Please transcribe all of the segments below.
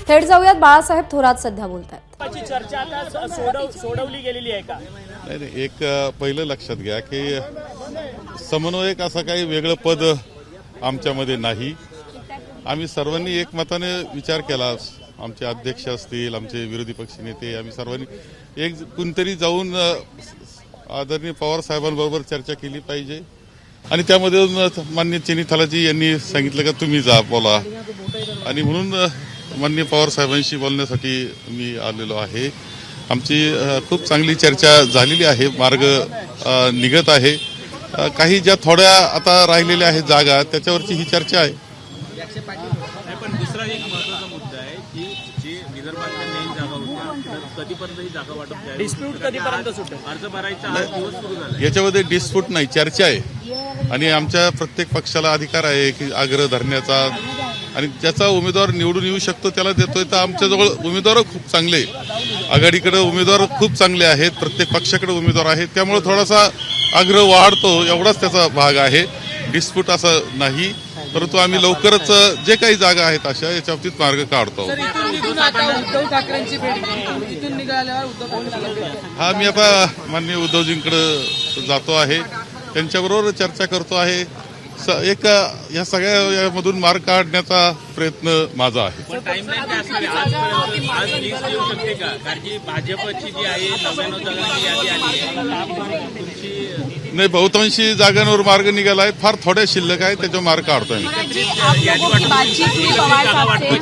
थेट जाऊयात, बाळासाहेब थोरात सध्या बोलतायत. चर्चा आता सोडवली गेलेली आहे का? नाही, एक पहिलं लक्षात घ्या की समन्वयक असं काही वेगळं पद आमच्यामध्ये नाही. आम्ही सर्वांनी एकमताने विचार केला. आमचे अध्यक्ष असतील, आमचे विरोधी पक्षनेते, आम्ही सर्वांनी एक कोणतरी जाऊन आदरणीय पवार साहेबांबरोबर चर्चा केली पाहिजे. आणि त्यामध्ये माननीय चिनी थालाजी यांनी सांगितलं का तुम्ही जा बोला, आणि म्हणून माननीय पवार साहेबांशी बोलण्यासाठी मी आलेलो आहे. आमची खूप चांगली चर्चा झालेली आहे. मार्ग निघत आहे. काही ज्या थोड्या आता राहिलेल्या आहेत जागा, त्याच्यावरची ही चर्चा आहे. पण दुसरा एक महत्त्वाचा मुद्दा आहे की जे विदर्भातल्या मेन जागा होत्या तर कधीपर्यंत ही जागा वाटप डिस्प्यूट कधीपर्यंत सुटेल? अर्ज भरायचा आज दिवस सुरू झाला. याच्यामध्ये डिस्प्यूट नाही, चर्चा आहे. आणि आमच्या प्रत्येक पक्षाला अधिकार आहे की आग्रह धरण्याचा, आणि ज्याचा उमेदवार निवडून येऊ शकतो त्याला देतोय. तर आमच्याजवळ उमेदवार खूप चांगले, आघाडीकडे उमेदवार खूप चांगले आहेत, प्रत्येक पक्षाकडे उमेदवार आहेत. त्यामुळे थोडासा आग्रह वाढतो, एवढाच त्याचा भाग आहे. डिस्प्यूट असं नाही, परंतु आम्ही लवकरच जे काही जागा आहेत अशा याच्या बाबतीत मार्ग काढतो. उद्धव ठाकरेंची भेट इथून निघाल्यावर उद्धव ठाकरे. हा, मी आता माननीय उद्धवजींकडे जातो आहे, त्यांच्याबरोबर चर्चा करतो आहे. एक या सगळ्या यामधून मार्ग काढण्याचा प्रयत्न माझा आहे. टाइमलाईन काय असणार आहे? आज लिस्ट येऊ शकते का? कारण की भाजपची जी आहे 99 जागांची यादी आली आहे. तुमची नाही, बहुतांशी जागांवर मार्ग निघाला आहे. फार थोड्या शिल्लक आहे, त्याच्यावर मार्ग काढतोय मी. एकत्रितरित्या जागा वाटपाची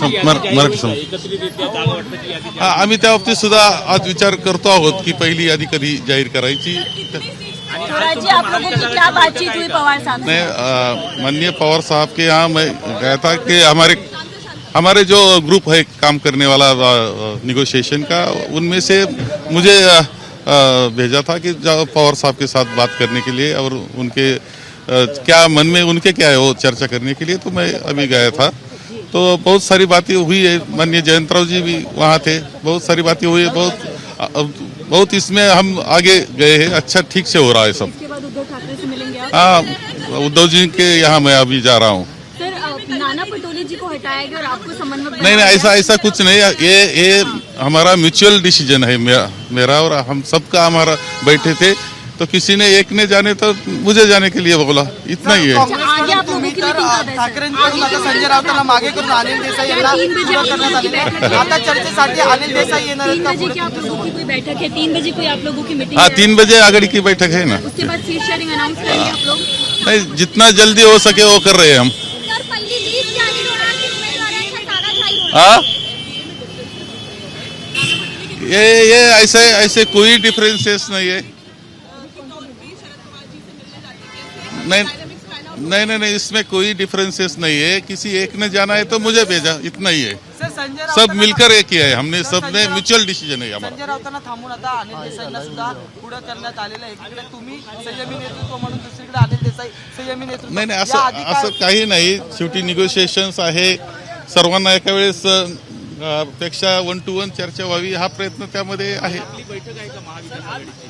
यादी हा, आम्ही त्या बाबतीत सुद्धा आज विचार करतो आहोत की पहिली यादी कधी जाहीर करायची. नहीं, माननीय पवार साहब के यहाँ मैं गया था कि हमारे जो ग्रुप है काम करने वाला निगोशिएशन का, उनमें से मुझे भेजा था कि पवार साहब के साथ बात करने के लिए और उनके क्या मन में उनके क्या है वो चर्चा करने के लिए. तो मैं अभी गया था, तो बहुत सारी बातें हुई है. माननीय जयंतराव जी भी वहाँ थे, बहुत सारी बातें हुई है. बहुत इसमें हम आगे गए हैं. अच्छा, ठीक से हो रहा है सब. उद्धव ठाकरे से मिलेंगे आप? हाँ, उद्धव जी के यहाँ मैं अभी जा रहा हूँ. सर, नाना पटोले जी को हटाया गया और आपको समन्वय नहीं, ऐसा कुछ नहीं. ये हमारा म्यूचुअल डिसीजन है, मेरा और हम सबका. हमारा बैठे थे तो किसी ने एक ने जाने तो मुझे जाने के लिए बोला, इतना ही है. आगे आप लोगों की मीटिंग कब है? ठाकरेंकडून आता संजय राऊतांना मागे करून अनिल देसाई यांना उभं करण्यात आलेलं आहे. आता चर्चेसाठी अनिल देसाई येणार आहेत 3 का बजे पुढे? की आप लोगों की कोई बैठक है? 3 बजे कोई आप लोगों की मीटिंग हाँ, है? 3 बजे आगड़ी की बैठक है ना. उसके बाद सीट शेयरिंग अनाउंस करेंगे आप लोग? नहीं, जितना जल्दी हो सके वो कर रहे हैं हम. सर, पहिली लीस्ट जाहीर होणार की उमेदवारांच्या जागा जाहीर होणार? हाँ, ये ऐसे कोई डिफरेंसेस नहीं है. नहीं, इसमें कोई डिफरेंसेस नहीं है. किसी एक ने जाना है तो मुझे भेजा, इतना ही है. सर, संजय सब राऊतांना- मिलकर एक किया है हमने, सबने म्यूचुअल डिसीजन है हमारा. संजय राऊतांना थांबून आता अनिल देसाईंना सुद्धा पुढे करण्यात आलेलं आहे. एकीकडे तुम्ही संयमी नेतृत्व म्हणून, दुसरीकडे अनिल देसाई संयमी नेतृत्व. नाही, या आधी काय- असं काही नाही. शेवटी निगोशिएशन्स आहे. सर्वांना एका वेळेस पेक्षा 1 to 1 चर्चा व्हावी हा प्रयत्न त्यामध्ये आहे.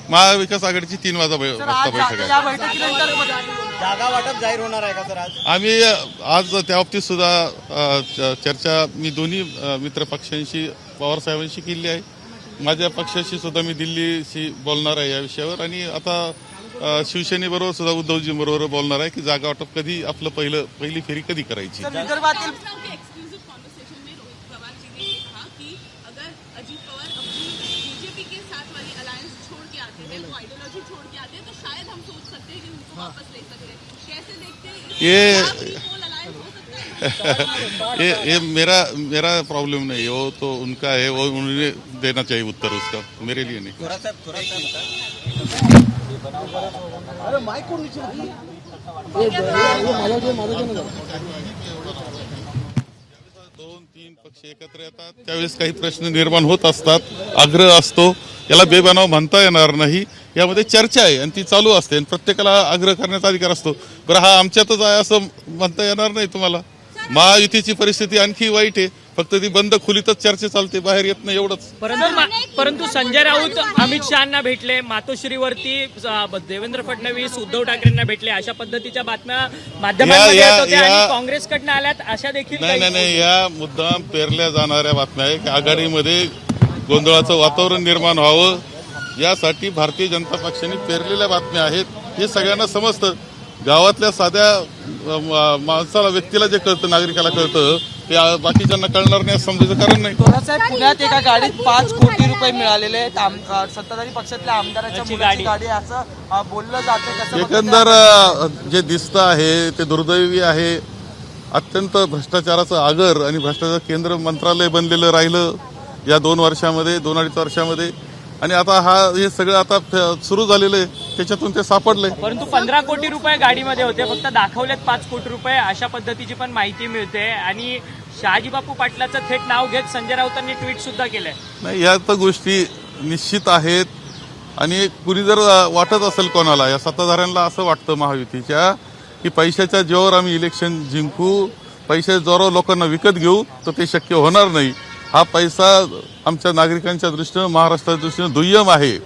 महाविकास आघाडीची 3 वाजता सर, वाजता आज बैठक आहे. या बैठकीनंतर जागा वाटप जाहीर होणार आहे का सर आज? आम्ही आज त्या बाबतीत सुद्धा चर्चा मी दोन्ही मित्र पक्षांशी, पवार साहेबांशी केली आहे. माझ्या पक्षाशी सुद्धा मी दिल्लीशी बोलणार आहे या विषयावर. आणि आता शिवसेनेबरोबर सुद्धा उद्धवजींबरोबर बोलणार आहे की जागा वाटप कधी, आपलं पहिली फेरी कधी करायची. सर, विदर्भातील एक्सक्लूसिव कॉन्वर्सेशन में रोहित पवार जी ने कहा कि अगर अजीत पवार अपनी बीजेपी के साथ वाली अलायंस छोड़ के आते हैं, वो आइडियोलॉजी छोड़ के आते हैं, तो शायद हम सोच सकते हैं कि उनको वापस ले सकते हैं. कैसे देखते हैं पोल अलायंस हो सकता है? ये मेरा प्रॉब्लम नहीं है. वो तो उनका है, वो उन्होंने देना चाहिए उत्तर उसका, मेरे लिए नहीं. 2-3 पक्ष एकत्र येतात त्यावेळेस काही प्रश्न निर्माण होत असतात, आग्रह असतो. याला बेबनाव म्हणता येणार नाही. यामध्ये चर्चा आहे आणि ती चालू असते आणि प्रत्येकाला आग्रह करण्याचा अधिकार असतो. बरं, हा आमच्यातच आहे असं म्हणता येणार नाही तुम्हाला. महायुतीची परिस्थिती आणखी वाईट आहे. फक्त ती बंद खोलीतच चर्चा चालते, बाहेर येत नाही, एवढंच. परंतु संजय राऊत अमित शहाना भेटले, मातोश्रीवरती देवेंद्र फडणवीस उद्धव ठाकरेंना भेटले, अशा पद्धतीच्या बातम्या माध्यमांमध्ये येत होत्या आणि काँग्रेसकडनं आल्यात अशा देखील नाही, या मुद्दाम पेरल्या जाणाऱ्या बातम्या आहे की आघाडीमध्ये गोंधळाचं वातावरण निर्माण व्हावं यासाठी भारतीय जनता पक्षाने पेरलेल्या बातम्या आहेत. हे सगळ्यांना समजतं. गावातल्या साध्या माणसाला, व्यक्तीला जे कळतं, नागरिकाला कळतं, ते बाकीच्यांना कळणार नाही असं समजायचं कारण नाही. थोरासाहेब, पुण्यात एका गाडीत 5 कोटी रुपये मिळालेले आहेत. सत्ताधारी पक्षातल्या आमदाराच्या मुलाची गाडी असं बोललं जातं. कसं एकंदर जे दिसतं आहे ते दुर्दैवी आहे. अत्यंत भ्रष्टाचाराचं आगर आणि भ्रष्टाचार केंद्र मंत्रालय बनलेलं राहिलं या 2 वर्षामध्ये, 2-2.5 वर्षामध्ये. आणि आता हे सगळं आता सुरू झालेलं आहे, त्याच्यातून ते सापडले. परंतु 15 कोटी रुपये गाडीमध्ये होते, फक्त दाखवलेत 5 कोटी रुपये, अशा पद्धतीची पण माहिती मिळते. आणि शहाजी बापू पाटलाचं थेट नाव घेत संजय राऊतांनी ट्विट सुद्धा केलंय. नाही, या तर गोष्टी निश्चित आहेत. आणि कुणी जर वाटत असेल कोणाला, या सत्ताधाऱ्यांना असं वाटतं महायुतीच्या की पैशाच्या जोरावर आम्ही इलेक्शन जिंकू, पैशाच्या जोरावर लोकांना विकत घेऊ, तर ते शक्य होणार नाही. हा पैसा आमच्या नागरिकांच्या दृष्टीनं, महाराष्ट्राच्या दृष्टीनं दुय्यम आहे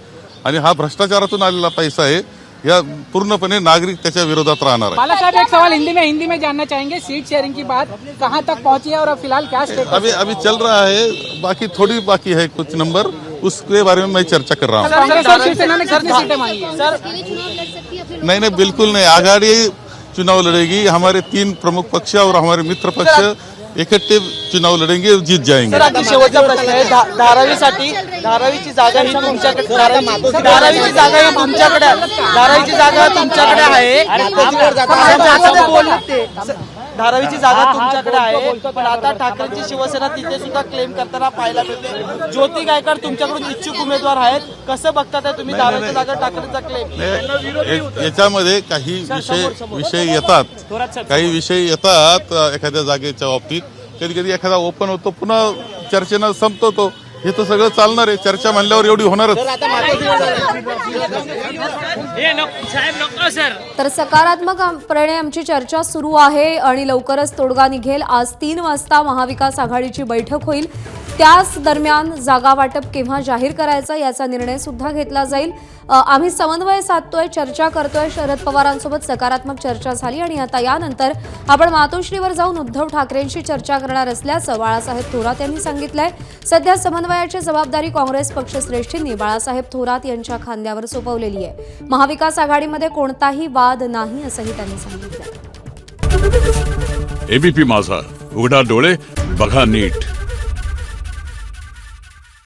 आणि हा भ्रष्टाचारातून आलेला पैसा आहे. या पूर्णपणे नागरिक त्याच्या विरोधात राहणार आहे. बाला साहब, एक सवाल हिंदी में जानना चाहेंगे, सीट शेयरिंग की बात कहां तक पहुंची है और अब फिलहाल क्या स्टेटस? अभी चल रहा है, बाकी थोड़ी बाकी है कुछ नंबर, उसके बारे में मैं चर्चा कर रहा हूँ. सर, शिवसेना ने कितनी सीटें मांगी है? सर, चुनाव लड़ सकती है फिर? नहीं, बिल्कुल नहीं. आघाड़ी चुनाव लड़ेगी. हमारे 3 प्रमुख पक्ष और हमारे मित्र पक्ष इकट्ठे चुनाव लड़ेंगे, जीत जाएंगे. सर, आता शेवटचा प्रश्न आहे. धारावीची जागा ही तुमच्याकडे धारावीची जागा तुमच्याकडे आहे. धारावीची जागा तुमच्याकडे आहे, पण आता ठाकरेंची शिवसेना तिथे सुद्धा क्लेम करताना पाहायला मिळते. ज्योती गायकवाड तुमच्याकडून इच्छुक उमेदवार आहेत. कसं बघता तुम्ही धारावीची जागा ठाकरेंचा क्लेम? याच्यामध्ये काही विषय येतात, काही विषय येतात एखाद्या जागेच्या बाबतीत. कधी कधी एखादा ओपन होतो, पुन्हा चर्चेनं संपतो तो. हे तर सगळं चालणार आहे. चर्चा म्हणल्यावर एवढी होणारच. तर सकारात्मकपणे आमची चर्चा सुरू आहे आणि लवकरच तोडगा निघेल. आज 3 वाजता महाविकास आघाडीची बैठक होईल. त्याच दरम्यान जागा वाटप केव्हा जाहीर करायचा याचा निर्णय सुद्धा घेतला जाईल. आम्ही समन्वय साधतोय, चर्चा करतोय. शरद पवारांसोबत सकारात्मक चर्चा झाली आणि आता यानंतर आपण मातोश्रीवर जाऊन उद्धव ठाकरेंशी चर्चा करणार असल्याचं बाळासाहेब थोरात यांनी सांगितलंय. सध्या समन्वयाची जबाबदारी काँग्रेस पक्षश्रेष्ठींनी बाळासाहेब थोरात यांच्या खांद्यावर सोपवलेली आहे. महाविकास आघाडीमध्ये कोणताही वाद नाही असंही त्यांनी सांगितलं. एबीपी माझा, उघडा डोळे बघा नीट.